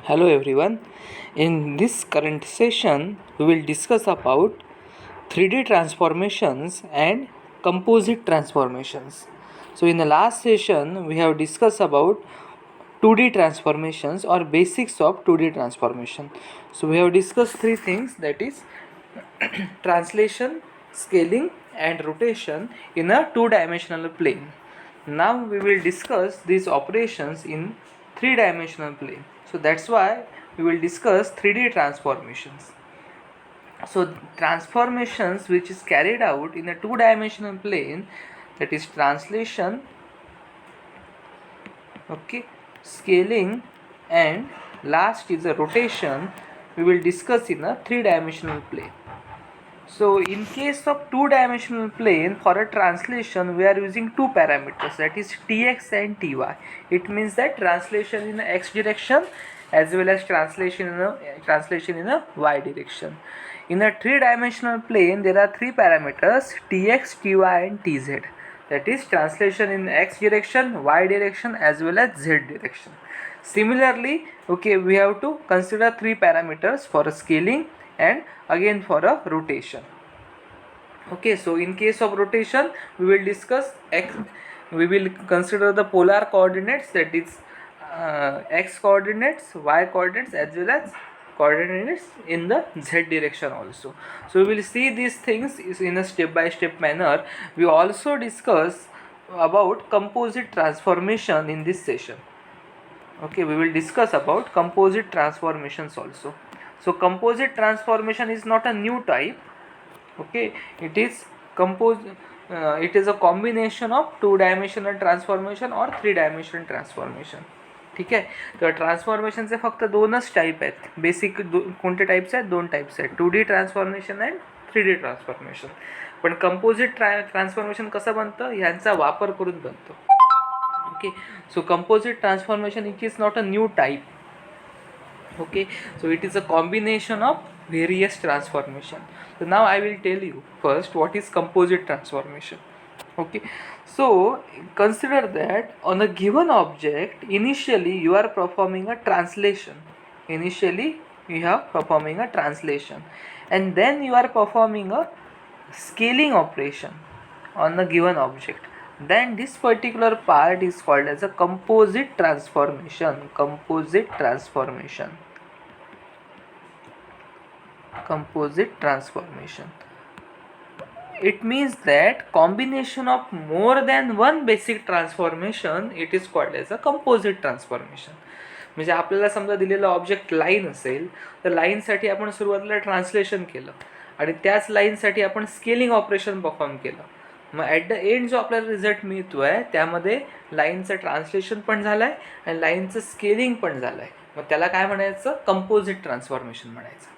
Hello everyone. In this current session, we will discuss about 3D transformations and composite transformations. So in the last session, we have discussed about 2D transformations or basics of 2D transformation. So we have discussed three things, that is translation, scaling and rotation in a two-dimensional plane. Now we will discuss these operations in three-dimensional plane. So that's why we will discuss 3D transformations. So transformations which is carried out in a two-dimensional plane, that is translation, scaling and last is a rotation, we will discuss in a three-dimensional plane. So in case of two-dimensional plane, for a translation we are using two parameters, that is tx and ty. It means that translation in x direction as well as translation in a y direction. In a three-dimensional plane there are three parameters, tx, ty and tz. That is translation in x direction, y direction as well as z direction. Similarly, we have to consider three parameters for a scaling and again for a rotation. So in case of rotation we will discuss x, we will consider the polar coordinates, that is x coordinates, y coordinates as well as coordinates in the z direction also. So we will see these things in a step by step manner. We also discuss about composite transformation in this session. We will discuss about composite transformations also. So composite transformation is not a new type. It is it is a combination of two-dimensional transformation or three-dimensional transformation. ठीक आहे. तर ट्रान्सफॉर्मेशनचे फक्त दोनच type आहेत. Basic कोणते types आहेत? दोन types आहेत, 2D transformation and 3D transformation. पण कंपोजिट ट्रान्सफॉर्मेशन कसं बनतं? ह्यांचा वापर करून बनतं. So composite transformation, it is not a new type. So it is a combination of various transformation. So now I will tell you first what is composite transformation. So consider that on a given object, initially you are performing a translation. And then you are performing a scaling operation on a given object. Then this particular part is called as a composite transformation. Composite transformation. It means that combination of more than one basic transformation, it is called as a composite transformation. म्हणजे आपल्याला समजा दिलेला object line असेल तर लाईनसाठी आपण सुरुवातीला translation केलं आणि त्याच लाईनसाठी आपण स्केलिंग ऑपरेशन परफॉर्म केलं. मग ॲट द एंड जो आपल्याला रिझल्ट मिळतो आहे त्यामध्ये लाईनचं ट्रान्सलेशन पण झालं आहे आणि लाईनचं स्केलिंग पण झालं आहे. मग त्याला काय म्हणायचं? कंपोजिट ट्रान्सफॉर्मेशन म्हणायचं.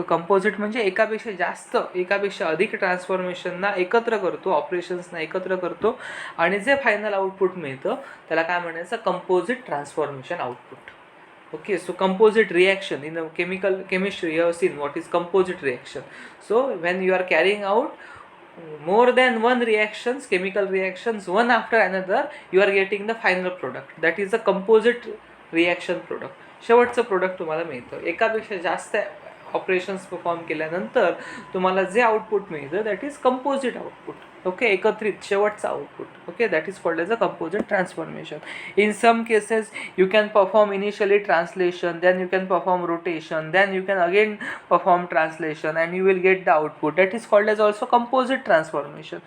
कंपोजिट म्हणजे एकापेक्षा अधिक ट्रान्सफॉर्मेशनना एकत्र करतो, ऑपरेशन्सना एकत्र करतो आणि जे फायनल आउटपुट मिळतं त्याला काय म्हणायचं? Composite transformation output. So composite reaction in the chemistry you have seen what is composite reaction. So when you are carrying out more than one reactions, chemical reactions, one after another, you are getting the final product, that is the composite reaction product. शेवटचं product तुम्हाला मिळतं. एकापेक्षा जास्त operations perform केल्यानंतर तुम्हाला जे output मिळतं that is composite output. एकत्रित शेवटचा output. That is called as a composite transformation. In some cases you can perform initially translation, then you can perform rotation, then you can again perform translation and you will get the output. That is called as also composite transformation,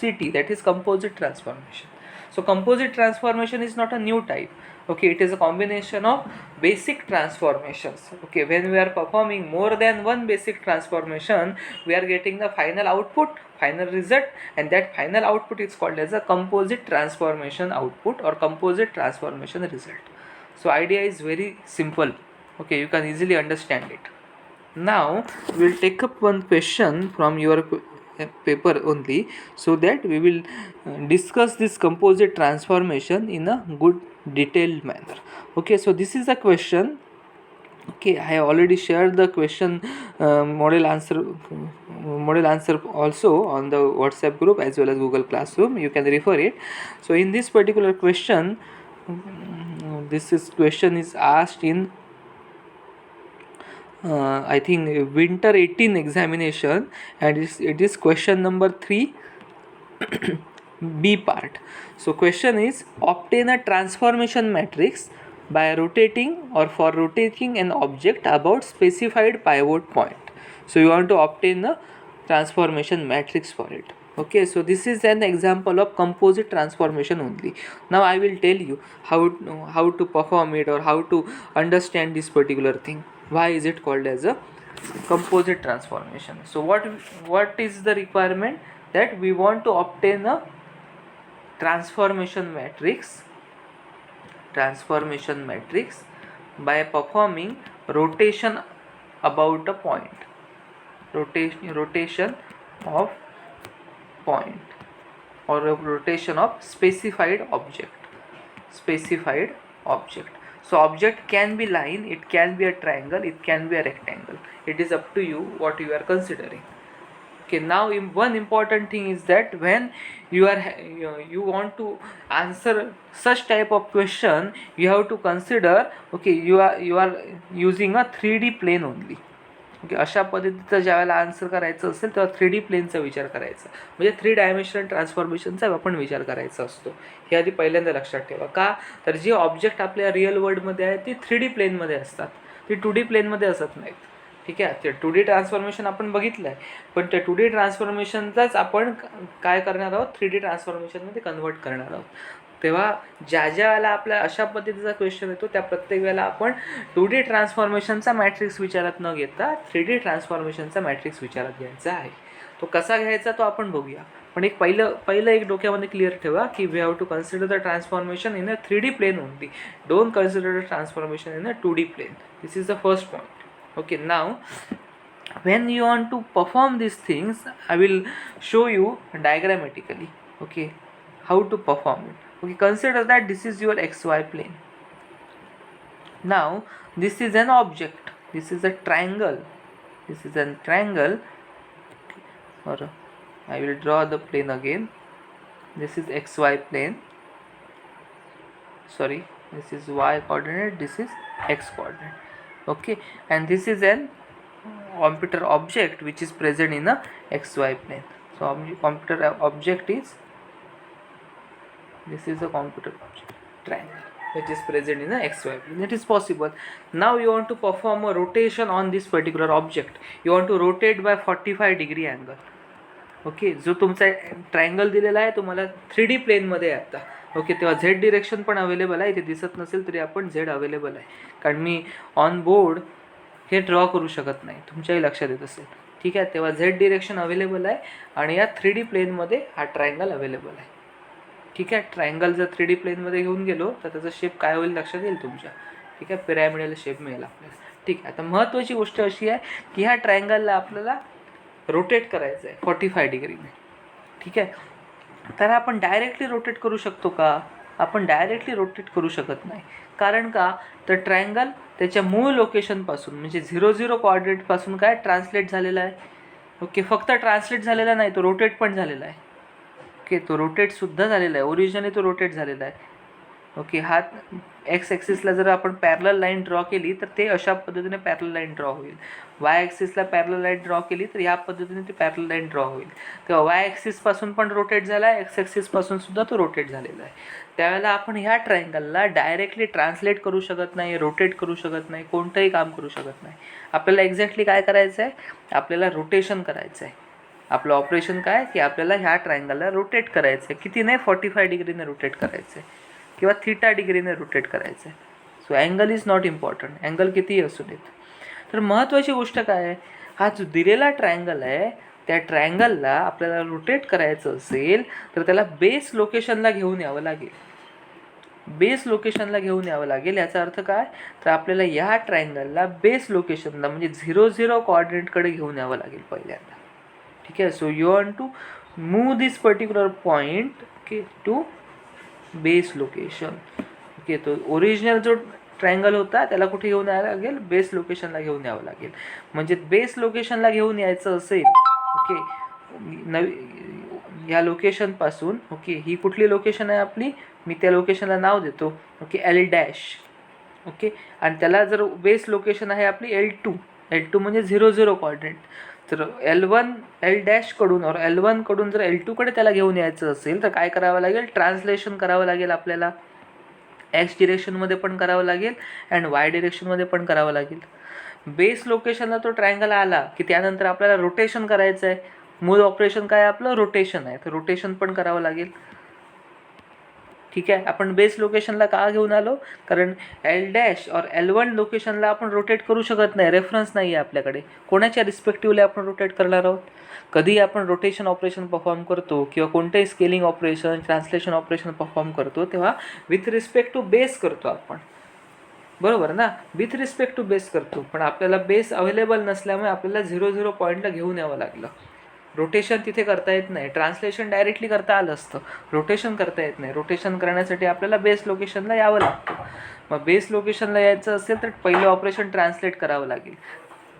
CT, that is composite transformation. So composite transformation is not a new type. It is a combination of basic transformations. When we are performing more than one basic transformation, we are getting the final output, final result, and that final output is called as a composite transformation output or composite transformation result. So idea is very simple. You can easily understand it. Now we will take up one question from your paper only, so that we will discuss this composite transformation in a good detailed manner. So this is a question. I have already shared the question model answer also on the WhatsApp group as well as Google Classroom. You can refer it. So in this particular question, question is asked in I think winter 18 examination, and it is question number 3 B part. So question is, obtain a transformation matrix by rotating or for rotating an object about specified pivot point. So you want to obtain a transformation matrix for it. Okay, so this is an example of composite transformation only. Now I will tell you how to perform it or how to understand this particular thing. Why is it called as a composite transformation? So what is the requirement? That we want to obtain a transformation matrix by performing rotation about a point, rotation of point, or a rotation of specified object. So object can be line, it can be a triangle, it can be a rectangle. It is up to you what you are considering. Okay, now one important thing is that when you want to answer such type of question, you have to consider, okay, you are using a 3D plane only. Okay, अशा पद्धतीचं ज्यावेळेला answer करायचं असेल तेव्हा 3D प्लेनचा विचार करायचा, म्हणजे 3 dimensional ट्रान्सफॉर्मेशनचा आपण विचार करायचा असतो. हे आधी पहिल्यांदा लक्षात ठेवा. का तर जे ऑब्जेक्ट आपल्या रिअल वर्ल्डमध्ये आहे ती 3D प्लेनमध्ये असतात, ती 2D प्लेनमध्ये असत नाहीत. ठीक आहे, ते 2D ट्रान्सफॉर्मेशन आपण बघितलं आहे, पण त्या 2D ट्रान्सफॉर्मेशनचाच आपण काय करणार आहोत, 3D ट्रान्सफॉर्मेशनमध्ये कन्वर्ट करणार आहोत. तेव्हा ज्या वेळेला आपल्या अशा पद्धतीचा क्वेश्चन येतो त्या प्रत्येक वेळेला आपण 2D ट्रान्सफॉर्मेशनचा मॅट्रिक्स विचारात न घेता 3D ट्रान्सफॉर्मेशनचा मॅट्रिक्स विचारात घ्यायचा आहे. तो कसा घ्यायचा तो आपण बघूया. पण एक पहिलं एक डोक्यामध्ये क्लिअर ठेवा की we have to consider the transformation in a 3D plane only. Don't consider the transformation in a 2D plane. This is the first point. Okay, now when you want to perform these things, I will show you diagrammatically, okay, how to perform it. Okay, consider that this is your xy plane. Now this is an object, this is a triangle, or I will draw the plane again. This is xy plane, sorry, this is y coordinate, this is x coordinate. Okay, and this is an computer object which is present in a xy plane. So computer object is, this is a computer object triangle which is present in a xy plane. It is possible. Now you want to perform a rotation on this particular object. You want to rotate by 45 degree angle. Okay, जो तुमचा triangle दिलेला आहे तुम्हाला 3D प्लेनमध्ये आहे आता. Okay, तेव्हा Z direction पण अवेलेबल आहे. इथे दिसत नसेल तरी आपण झेड अवेलेबल आहे, कारण मी ऑन बोर्ड हे ड्रॉ करू शकत नाही, तुमच्याही लक्षात येत असेल. ठीक आहे, तेव्हा झेड डिरेक्शन अवेलेबल आहे आणि या 3D प्लेनमध्ये हा ट्रायंगल अवेलेबल आहे. ठीक आहे, ट्रायंगल जर 3D प्लेनमध्ये घेऊन गेलो तर त्याचा शेप काय होईल लक्षात येईल तुमच्या. ठीक आहे, पिरॅमिडल शेप मिळेल आपल्याला. ठीक आहे, आता महत्त्वाची गोष्ट अशी आहे की ह्या ट्रायंगलला आपल्याला रोटेट करायचं आहे 45 डिग्रीने. ठीक आहे, तर आपण डायरेक्टली रोटेट करू शकतो का? आपण डायरेक्टली रोटेट करू शकत नाही. कारण का तर ट्रायंगल त्याच्या मूळ लोकेशनपासून म्हणजे 0 कोऑर्डिनेटपासून काय ट्रान्सलेट झालेला आहे. ओके, फक्त ट्रान्सलेट झालेला नाही, तो रोटेट पण झालेला आहे. ओके, तो रोटेटसुद्धा झालेला आहे, ओरिजिनली तो रोटेट झालेला आहे. ओके, हा एक्स ॲक्सिसला जर आपण पॅरलल लाईन ड्रॉ केली तर ते अशा पद्धतीने पॅरलल लाईन ड्रॉ होईल. वाय ॲक्सिसला पॅरलल लाईन ड्रॉ केली तर ह्या पद्धतीने ती पॅरलल लाईन ड्रॉ होईल. तेव्हा वाय ॲक्सिसपासून पण रोटेट झाला आहे, एक्स ॲक्सिसपासून सुद्धा तो रोटेट झालेला आहे. त्यावेळेला आपण ह्या ट्रायंगलला डायरेक्टली ट्रान्सलेट करू शकत नाही, रोटेट करू शकत नाही, कोणतंही काम करू शकत नाही. आपल्याला एक्झॅक्टली काय करायचं आहे, आपल्याला रोटेशन करायचं आहे. आपलं ऑपरेशन काय की आपल्याला ह्या ट्रायंगलला रोटेट करायचं आहे. किती नाही, 45 डिग्रीने रोटेट करायचं आहे किंवा थीटा डिग्रीने रोटेट करायचं आहे. So angle is not important, angle कितीही असू देत. तर महत्त्वाची गोष्ट काय आहे, हा जो दिलेला ट्रायंगल आहे त्या ट्रायंगलला आपल्याला रोटेट करायचं असेल तर त्याला बेस लोकेशनला घेऊन यावं लागेल. बेस लोकेशनला घेऊन यावं लागेल. याचा अर्थ काय तर आपल्याला ह्या ट्रायंगलला बेस लोकेशनला म्हणजे 0 कोऑर्डिनेटकडे घेऊन यावं लागेल पहिल्यांदा. ठीक आहे, so you want to move this particular point okay to base location. Okay, तो ओरिजिनल जो ट्रायंगल होता त्याला कुठे घेऊन यावं लागेल, बेस लोकेशनला घेऊन यावं लागेल. म्हणजे बेस लोकेशनला घेऊन यायचं असेल ओके ह्या लोकेशनपासून. ओके, ही कुठली लोकेशन आहे आपली, मी त्या लोकेशनला नाव देतो ओके L'. ओके, आणि त्याला जर बेस लोकेशन आहे आपली L2 L2 म्हणजे 0 0 कॉर्डिनेट. तर L1 L' कडून और L1 कडून जर L2 कडे त्याला घेऊन यायचं असेल तर काय करावं लागेल, ट्रान्सलेशन करावं लागेल आपल्याला. एक्स डिरेक्शनमध्ये पण करावं लागेल अँड वाय डिरेक्शनमध्ये पण करावं लागेल. बेस लोकेशनला तो ट्रायंगल आला की त्यानंतर आपल्याला रोटेशन करायचं आहे. मूळ ऑपरेशन काय आपलं, रोटेशन आहे, तर रोटेशन पण करावं लागेल. ठीक आहे. आपण बेस लोकेशनला का घेऊन आलो, कारण L' और L1 लोकेशनला आपण रोटेट करू शकत नाही, रेफरन्स नाही आहे आपल्याकडे. कोणाच्या रिस्पेक्टिव्हली आपण रोटेट करणार आहोत. कधी आपण रोटेशन ऑपरेशन परफॉर्म करतो किंवा कोणतेही scaling operation, translation operation perform करतो तेव्हा विथ रिस्पेक्ट टू बेस करतो आपण, बरोबर ना. विथ रिस्पेक्ट टू बेस करतो, पण आपल्याला बेस अवेलेबल नसल्यामुळे आपल्याला 0 0 पॉईंटला घेऊन यावं लागलं. रोटेशन तिथे करता येत नाही. ट्रान्सलेशन डायरेक्टली करता आलं असतं, रोटेशन करता येत नाही. रोटेशन करण्यासाठी आपल्याला बेस लोकेशनला यावं लागतं. मग बेस लोकेशनला यायचं असेल तर पहिलं ऑपरेशन ट्रान्सलेट करावं लागेल,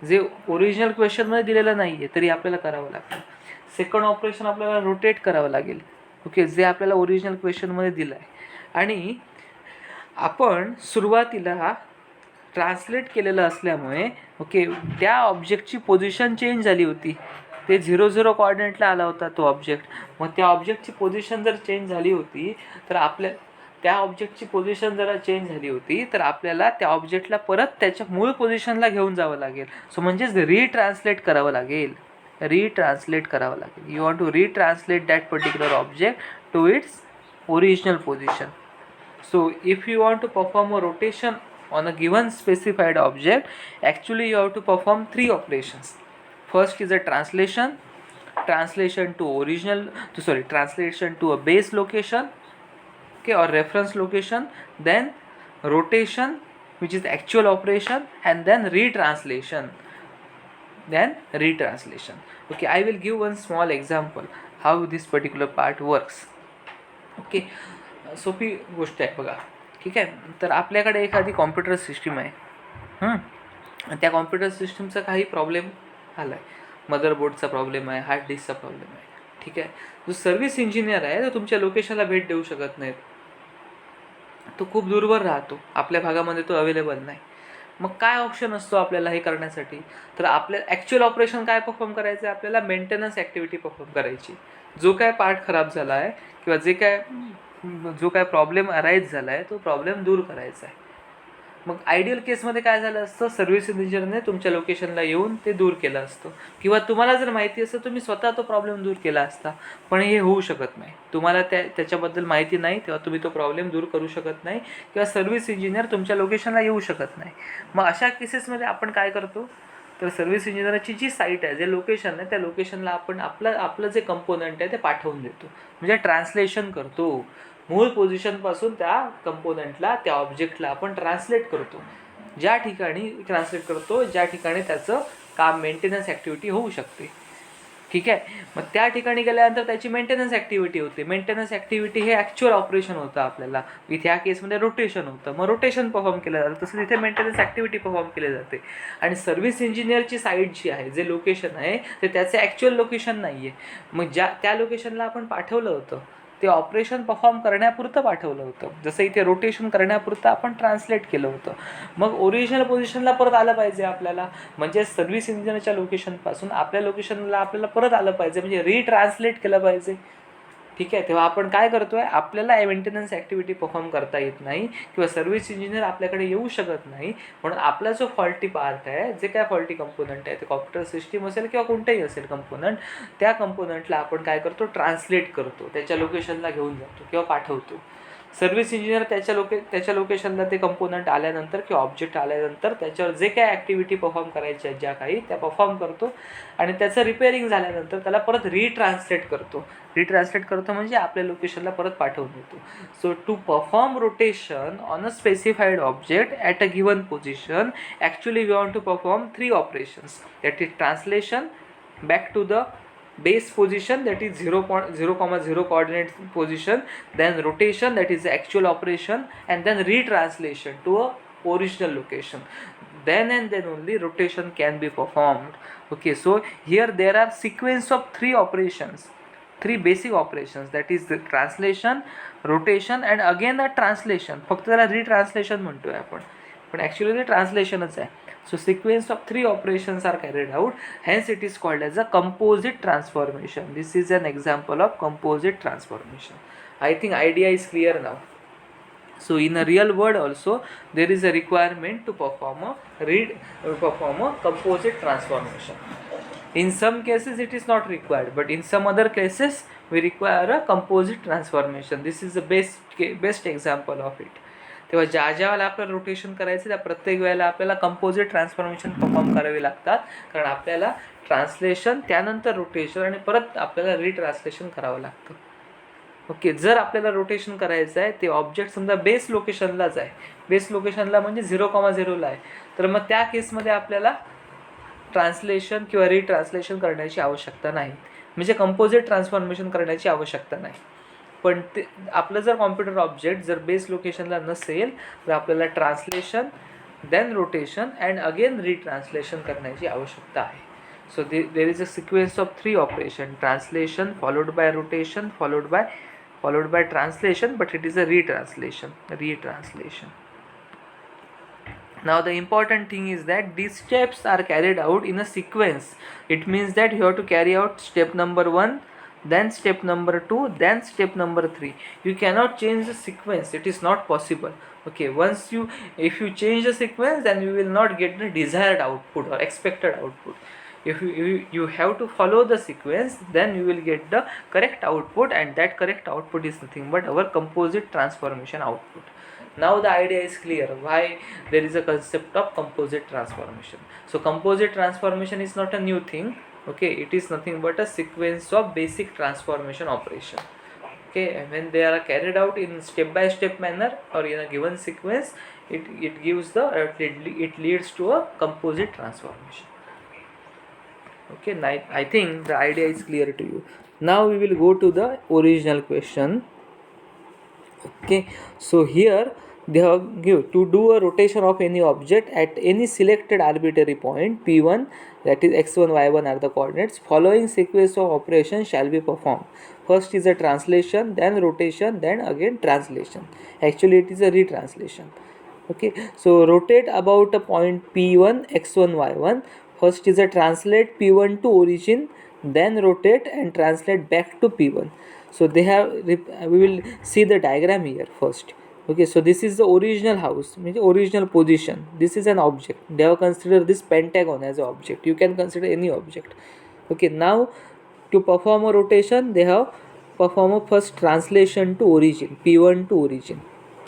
जे ओरिजिनल क्वेश्चनमध्ये दिलेलं नाही आहे तरी आपल्याला करावं लागेल. सेकंड ऑपरेशन आपल्याला रोटेट करावं लागेल, ओके, जे आपल्याला ओरिजिनल क्वेश्चनमध्ये दिलं आहे. आणि आपण सुरुवातीला ट्रान्सलेट केलेलं असल्यामुळे ओके त्या ऑब्जेक्टची पोझिशन चेंज झाली होती. ते 0 0 कॉर्डिनेटला आला होता तो ऑब्जेक्ट. मग त्या ऑब्जेक्टची पोझिशन जर चेंज झाली होती तर आपल्याला त्या ऑब्जेक्टला परत त्याच्या मूळ पोझिशनला घेऊन जावं लागेल. सो म्हणजेच रिट्रान्सलेट करावं लागेल. You want to retranslate that particular object to its original position. So if you want to perform a rotation on a given specified object, actually you have to perform 3 operations. First is a translation to a base location, okay, or reference location, then rotation, which is the actual operation, and then retranslation. Okay, I will give one small example how this particular part works. Okay, सोपी गोष्ट आहे बघा. ठीक आहे. तर आपल्याकडे एखादी computer system आहे. त्या कॉम्प्युटर सिस्टीमचा काही प्रॉब्लेम आला आहे, मदरबोर्डचा प्रॉब्लेम आहे, हार्ड डिस्कचा प्रॉब्लेम आहे. ठीक आहे. जो सर्व्हिस इंजिनियर आहे तो तुमच्या लोकेशनला भेट देऊ शकत नाहीत, तो खूप दूरवर राहतो, आपल्या भागामध्ये तो अवेलेबल नाही. मग काय ऑप्शन असतो आपल्याला हे करण्यासाठी, तर आपल्या ॲक्च्युअल ऑपरेशन काय परफॉर्म करायचं आहे, आपल्याला मेंटेनन्स ॲक्टिव्हिटी परफॉर्म करायची. जो काय पार्ट खराब झाला आहे किंवा जो काय प्रॉब्लेम अराईज झाला आहे तो प्रॉब्लेम दूर करायचा आहे. मग आयडियल केसमध्ये काय झालं असतं, सर्व्हिस इंजिनियरने तुमच्या लोकेशनला येऊन ते दूर केलं असतं, किंवा तुम्हाला जर माहिती असतं तुम्ही स्वतः तो प्रॉब्लेम दूर केला असता. पण हे होऊ शकत नाही, तुम्हाला त्याच्याबद्दल माहिती नाही तेव्हा तुम्ही तो प्रॉब्लेम दूर करू शकत नाही, किंवा सर्व्हिस इंजिनियर तुमच्या लोकेशनला येऊ शकत नाही. मग अशा केसेसमध्ये आपण काय करतो, तर सर्व्हिस इंजिनियरची जी साईट आहे, जे लोकेशन आहे, त्या लोकेशनला आपण आपलं जे कंपोनंट आहे ते पाठवून देतो, म्हणजे ट्रान्सलेशन करतो. मूळ पोझिशनपासून त्या कंपोनंटला, त्या ऑब्जेक्टला आपण ट्रान्सलेट करतो, ज्या ठिकाणी त्याचं काम, मेंटेनन्स ॲक्टिव्हिटी होऊ शकते. ठीक आहे. मग त्या ठिकाणी गेल्यानंतर त्याची मेंटेनन्स ॲक्टिव्हिटी होते. मेंटेनन्स ॲक्टिव्हिटी हे ॲक्च्युअल ऑपरेशन होतं आपल्याला. इथे ह्या केसमध्ये रोटेशन होतं, मग रोटेशन परफॉर्म केलं जातं, तसं तिथे मेंटेनन्स ॲक्टिव्हिटी परफॉर्म केली जाते. आणि सर्व्हिस इंजिनियरची साईट जी आहे, जे लोकेशन आहे, ते त्याचं ॲक्च्युअल लोकेशन नाही आहे. मग त्या लोकेशनला आपण पाठवलं होतं ते ऑपरेशन परफॉर्म करण्यापुरतं पाठवलं होतं. जसं इथे रोटेशन करण्यापुरतं आपण ट्रान्सलेट केलं होतं. मग ओरिजिनल पोझिशनला परत आलं पाहिजे आपल्याला, म्हणजे सर्व्हिस इंजिनियरच्या लोकेशनपासून आपल्या लोकेशनला आपल्याला परत आलं पाहिजे, म्हणजे रिट्रान्सलेट केलं पाहिजे. ठीक आहे. तेव्हा आपण काय करतो आहे, आपल्याला मेंटेनन्स ॲक्टिव्हिटी परफॉर्म करता येत नाही किंवा सर्व्हिस इंजिनियर आपल्याकडे येऊ शकत नाही, म्हणून आपला जो फॉल्टी पार्ट आहे, जे काय फॉल्टी कंपोनंट आहे, ते कॉम्प्युटर सिस्टीम असेल किंवा कोणतेही असेल कंपोनंट, त्या कंपोनंटला आपण काय करतो, ट्रान्सलेट करतो, त्याच्या लोकेशनला घेऊन जातो किंवा पाठवतो. सर्व्हिस इंजिनियर त्याच्या लोकेशनला ते कंपोनंट आल्यानंतर किंवा ऑब्जेक्ट आल्यानंतर त्याच्यावर जे काय ॲक्टिव्हिटी परफॉर्म करायच्या आहेत, ज्या काही त्या परफॉर्म करतो, आणि त्याचं रिपेअरिंग झाल्यानंतर त्याला परत रिट्रान्सलेट करतो म्हणजे आपल्या लोकेशनला परत पाठवून देतो. So to perform rotation on a specified object at a given position, actually we want to perform 3 operations, that is translation back to the base position, that is 0,0 coordinate position, then rotation, that is the actual operation, and then retranslation to a original location. Then and then only rotation can be performed. Okay, so here there are sequence of 3 basic operations, that is the translation, rotation, and again the translation. फक्त त्याला retranslation म्हणतोय आपण. पण actually ते ट्रान्सलेशनच आहे. So sequence of 3 operations are carried out, hence it is called as a composite transformation. This is an example of composite transformation. I think idea is clear now. So in a real world also there is a requirement to perform a composite transformation. In some cases it is not required, but in some other cases we require a composite transformation. This is the best example of it. तेव्हा ज्या वेळेला आपल्याला rotation करायचं त्या प्रत्येक वेळेला आपल्याला composite transformation perform करावे लागतात, कारण आपल्याला ट्रान्सलेशन त्यानंतर रोटेशन आणि परत आपल्याला रिट्रान्सलेशन करावं लागतं. ओके, जर आपल्याला रोटेशन करायचं आहे ते ऑब्जेक्ट समजा बेस लोकेशनलाच आहे, बेस लोकेशनला म्हणजे 0,0ला आहे, तर मग त्या केसमध्ये आपल्याला ट्रान्सलेशन किंवा रिट्रान्सलेशन करण्याची आवश्यकता नाही, म्हणजे कंपोजिट ट्रान्सफॉर्मेशन करण्याची आवश्यकता नाही. पण ते आपलं जर कॉम्प्युटर ऑब्जेक्ट जर बेस लोकेशनला नसेल तर आपल्याला translation then rotation and again retranslation करण्याची आवश्यकता आहे. So there is a sequence of 3 operation, translation followed by rotation followed by translation, but it is a retranslation. Now the important thing is that these steps are carried out in a sequence. It means that you have to carry out step number 1, then step number 2, then step number 3. You cannot change the sequence, it is not possible. Okay, if you change the sequence, then you will not get the desired output or expected output. If you have to follow the sequence, then you will get the correct output, and that correct output is nothing but our composite transformation output. Now the idea is clear why there is a concept of composite transformation. So composite transformation is not a new thing. Okay, it is nothing but a sequence of basic transformation operation. Okay, and when they are carried out in step by step manner or in a given sequence, it leads to a composite transformation. Okay, I think the idea is clear to you. Now we will go to the original question. Okay, so here they have given to do a rotation of any object at any selected arbitrary point P1, that is x1 y1 are the coordinates. Following sequence of operations shall be performed. First is a translation, then rotation, then again translation. Actually it is a retranslation. Okay, so rotate about a point P1 x1 y1. First is a translate P1 to origin, then rotate and translate back to P1. So we will see the diagram here first. Okay, so this is the original house, means original position. This is an object. They have considered this pentagon as an object. You can consider any object. Okay, now to perform a rotation, they have perform a first translation to origin, P1 to origin.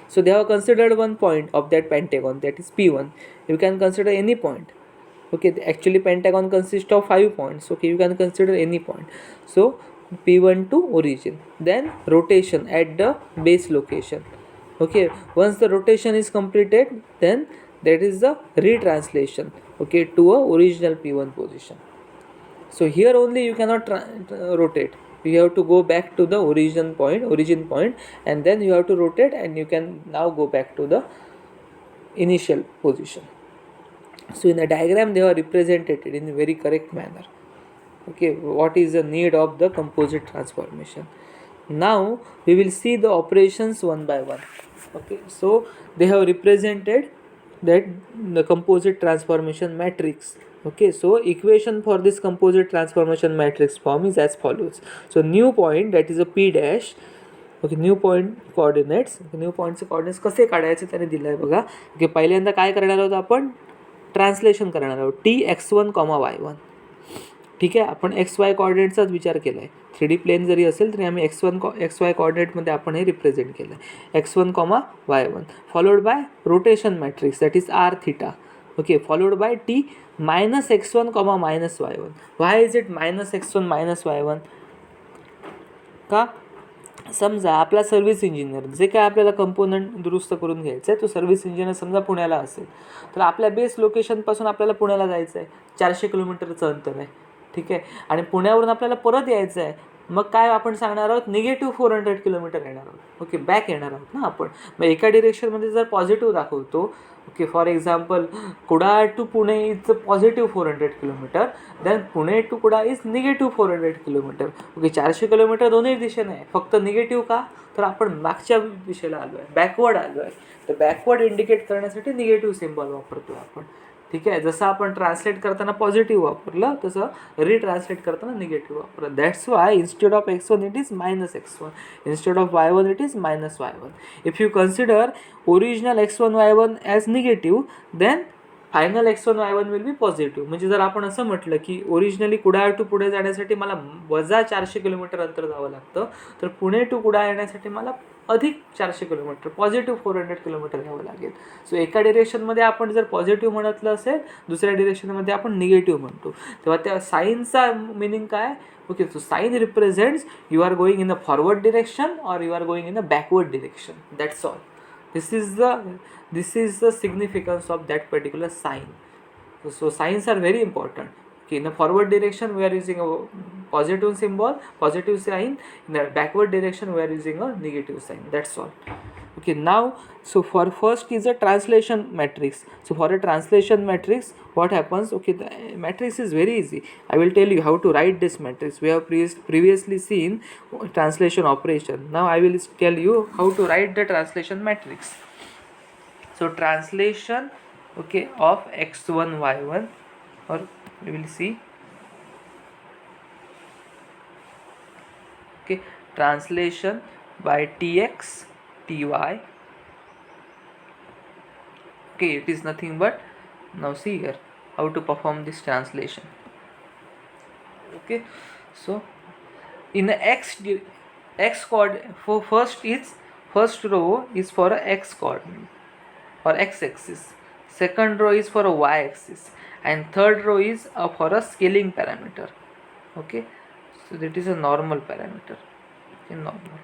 So they have considered one point of that pentagon, that is P1. You can consider any point. Okay, actually pentagon consists of 5 points. Okay, you can consider any point. So P1 to origin, then rotation at the base location. Okay, once the rotation is completed, then that is the retranslation, okay, to a original P1 position. So here only you cannot rotate. You have to go back to the origin point, and then you have to rotate, and you can now go back to the initial position. So in the diagram they are represented in a very correct manner. Okay, what is the need of the composite transformation? Now we will see the operations one by one. Okay, so they have represented that the composite transformation matrix. Okay, so equation for this composite transformation matrix form is as follows. So new point, that is a P dash. Okay, new point coordinates. New पॉईंटचे coordinates कसे काढायचे त्याने दिलं आहे बघा. Okay, पहिल्यांदा काय करणार आहोत आपण, ट्रान्सलेशन करणार आहोत T(x1, y1). ठीक आहे, आपण XY कोऑर्डिनेटचाच विचार केला आहे. 3D प्लेन जरी असेल तरी आम्ही XY कोऑर्डिनेटमध्ये आपण हे रिप्रेझेंट केलं आहे, x1, y1, followed by rotation matrix, that is r(θ). Okay, followed by T (-x1, y1). Why is it (-x1, y1)? का, समजा आपला सर्व्हिस इंजिनियर जे काय आपल्याला कंपोनंट दुरुस्त करून घ्यायचं आहे, तो सर्व्हिस इंजिनियर समजा पुण्याला असेल, तर आपल्या बेस लोकेशनपासून आपल्याला पुण्याला जायचं आहे, 400 किलोमीटरचं अंतर आहे. ठीक आहे, आणि पुण्यावरून आपल्याला परत यायचं आहे, मग काय आपण सांगणार आहोत, -400 किलोमीटर येणार आहोत. ओके, बॅक येणार आहोत ना आपण. मग एका डिरेक्शनमध्ये जर पॉझिटिव्ह दाखवतो, Okay, for example, Kuda to Pune is a positive 400 kilometer, then Pune to Kuda is negative 400 kilometer. Okay, 400 kilometre दोन्ही दिशेने आहे, फक्त निगेटिव्ह का, तर आपण मागच्या दिशेला आलो आहे, बॅकवर्ड आलो आहे, तर बॅकवर्ड इंडिकेट करण्यासाठी निगेटिव्ह सिम्बॉल वापरतो आपण. ठीक आहे, जसं आपण ट्रान्सलेट करताना पॉझिटिव्ह वापरलं तसं रिट्रान्सलेट करताना निगेटिव्ह वापरलं. That's why instead of x1 it is -x1, instead of y1 it is -y1. If you consider original x1 y1 as negative, then final x1 y1 will be positive. म्हणजे जर आपण असं म्हटलं की ओरिजिनली कुडाळ टू पुणे जाण्यासाठी मला वजा 400 kilometre अंतर जावं लागतं, तर पुणे टू कुडाळ येण्यासाठी मला अधिक 400 किलोमीटर पॉझिटिव्ह 400 किलोमीटर घ्यावं लागेल. सो एका डिरेक्शनमध्ये आपण जर पॉझिटिव्ह म्हणतलं असेल, दुसऱ्या डिरेक्शनमध्ये आपण निगेटिव्ह म्हणतो, तेव्हा त्या साईनचा मिनिंग काय? Okay, so sign represents you are going in a forward direction or you are going in a backward direction. That's all. This is the significance of that particular sign. So signs are very important. Okay, in the forward direction we are using a positive symbol, positive sign. In the backward direction we are using a negative sign. That's all. Okay, now so for first is a translation matrix. So for a translation matrix, what happens? Okay, the matrix is very easy. I will tell you how to write this matrix. We have previously seen translation operation. Now I will tell you how to write the translation matrix. So translation, okay, of x1 y1, or we will see, okay, translation by tx ty. Okay, it is nothing but, now see here how to perform this translation. Okay, so in the x coordinate, for first row is for a x coordinate or x-axis, second row is for a y-axis, and third row is for a scaling parameter. Okay, so that is a normal parameter. Okay, normal.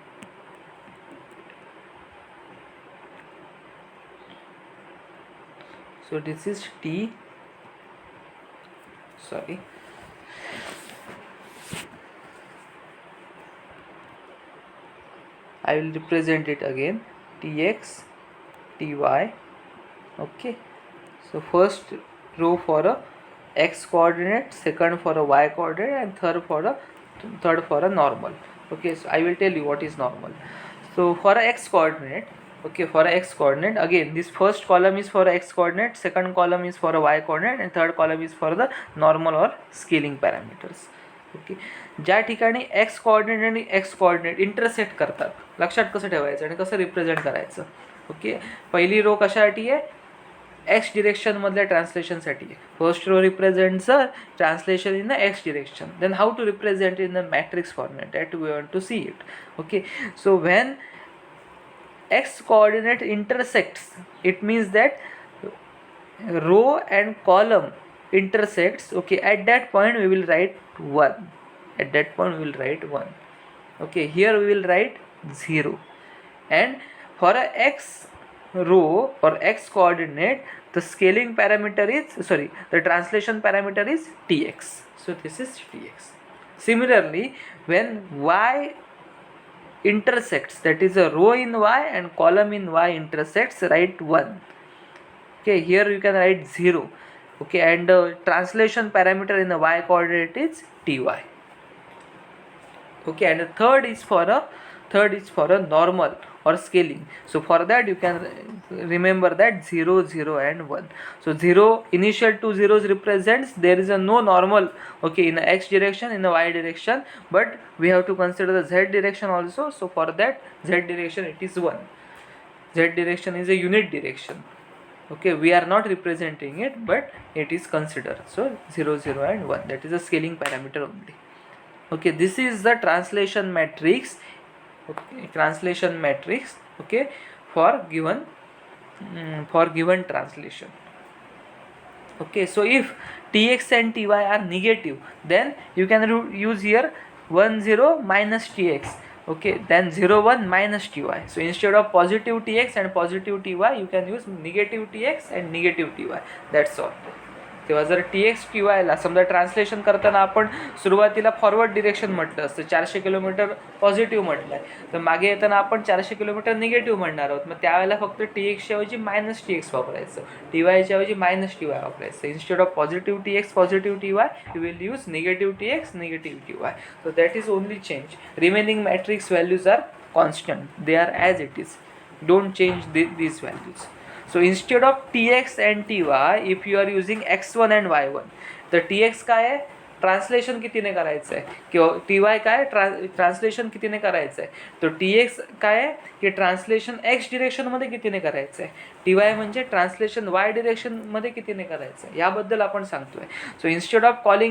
So this is t, sorry, I will represent it again, tx ty. Okay, so first row for a x coordinate, second for a y coordinate, and third for a normal. Okay, so I will tell you what is normal. So for a x coordinate, okay, for a x coordinate, again this first column is for a x coordinate, second column is for a y coordinate, and third column is for the normal or scaling parameters. Okay, ज्या ठिकाणी x coordinate आणि x coordinate intersect करतात, लक्षात कसं ठेवायचं आणि कसं represent करायचं. ओके, पहिली रो कशासाठी आहे? एक्स डिरेक्शनमधल्या ट्रान्सलेशनसाठी आहे. First row represents a translation in the X direction. Then how to represent in the matrix format, that we want to see it. Okay, so when x coordinate intersects, it means that row and column intersects. Okay, at that point we will write 1. At that point we will write 1. Okay, here we will write 0. And for a x row or x coordinate, the scaling parameter is, the translation parameter is tx. So this is tx. Similarly, when y intersects, that is a row in y and column in y intersects, write 1. Okay, here you can write 0. Okay, and the translation parameter in the y coordinate is ty. Okay, and the third is for a normal or scaling. So for that you can remember that 0, 0 and 1. So 0, initial two zeros represents there is a no normal, okay, in the x direction, in the y direction, but we have to consider the z direction also. So for that z direction it is 1. Z direction is a unit direction. Okay, we are not representing it, but it is considered. So 0, 0 and 1, that is a scaling parameter only. Okay, this is the translation matrix. Okay, translation matrix, okay, for given translation. Okay, so if tx and ty are negative, then you can use here 1, 0 minus tx. Okay, then 0, 1 minus ty. So instead of positive tx and positive ty, you can use negative tx and negative ty. That's all. तेव्हा जर T x T वायला समजा translation करताना आपण सुरुवातीला forward direction म्हटलं असतं, 400 kilometre positive म्हटलं आहे, तर मागे येताना आपण 400 किलोमीटर निगेटिव्ह म्हणणार आहोत. मग त्यावेळेला फक्त टी एक्सच्या ऐवजी मायनस टी एक्स वापरायचं, टी वायच्या ऐवजी मायनस टी वाय वापरायचं. Instead of positive T X positive T Y you will use negative T X negative T Y. So that is only change. Remaining matrix values are constant, they are as it is, don't change these values. So instead of tx and ty, if you are using x1 and y1, तर tx काय आहे, translation कितीने करायचं आहे, किंवा T Y काय translation कितीने करायचं आहे, तर टी एक्स काय आहे की ट्रान्सलेशन एक्स डिरेक्शनमध्ये कितीने करायचं आहे, टी वाय म्हणजे ट्रान्सलेशन वाय डिरेक्शनमध्ये कितीने करायचं आहे, याबद्दल आपण सांगतोय. So instead of calling